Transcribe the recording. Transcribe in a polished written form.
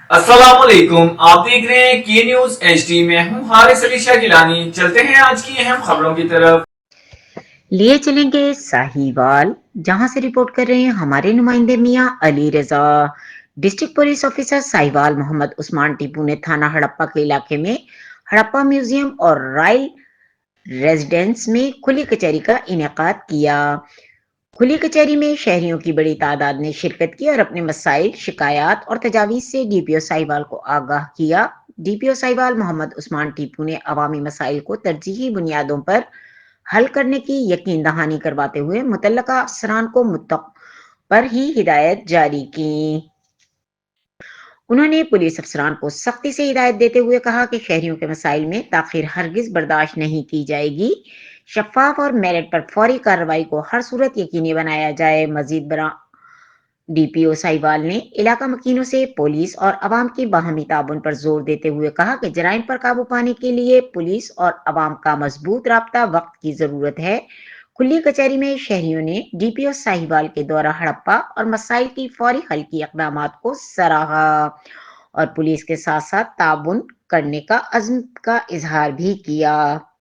अस्सलाम वालेकुम। आप देख रहे हैं के न्यूज एचडी में हूं हारिस अली शाह गिलानी। चलते हैं आज की अहम खबरों की तरफ। लिए चलेंगे साहिवाल, जहां से रिपोर्ट कर रहे हैं हमारे नुमाइंदे मियां Ali Raza. District police officer Sahiwal Mohammad Usman Tipu ने थाना हड़प्पा के इलाके में हड़प्पा म्यूजियम और रॉयल रेजिडेंस में खुली कचहरी का इनेकाद किया। खुली कचहरी में शहरियों की बड़ी तादाद ने शिरकत की और अपने मसाइल, शिकायत और तजावीज से डीपीओ साहिवाल को आगाह किया। डीपीओ साहिवाल मोहम्मद उस्मान टीपू ने अवामी मसाइल को तरजीही बुनियादों पर हल करने की यकीन दहानी करवाते हुए मुतल्लका अफसरान को मुत्तक पर ही हिदायत जारी की। उन्होंने पुलिस अफसरान को सख्ती से हिदायत देते हुए कहा कि शहरियों के मसाइल में ताखिर हरगिज बर्दाश्त नहीं की जाएगी। शफाफ और मेरिट पर फौरी कार्रवाई को हर सूरत यकीनी बनाया जाए। मजीद बरा डीपीओ साहिवाल ने इलाका मकीनों से पुलिस और अवाम की बाहमी ताउन पर जोर देते हुए कहा कि जराइम पर काबू पाने के लिए पुलिस और अवाम का मजबूत राब्ता वक्त की जरूरत है। खुली कचहरी में शहरियों ने डीपीओ साहिवाल के दौरा हड़प्पा और मसाइल की फौरी हल की इकदाम को सराहा और पुलिस के साथ साथ ताउन करने का अज़्म का इजहार भी किया।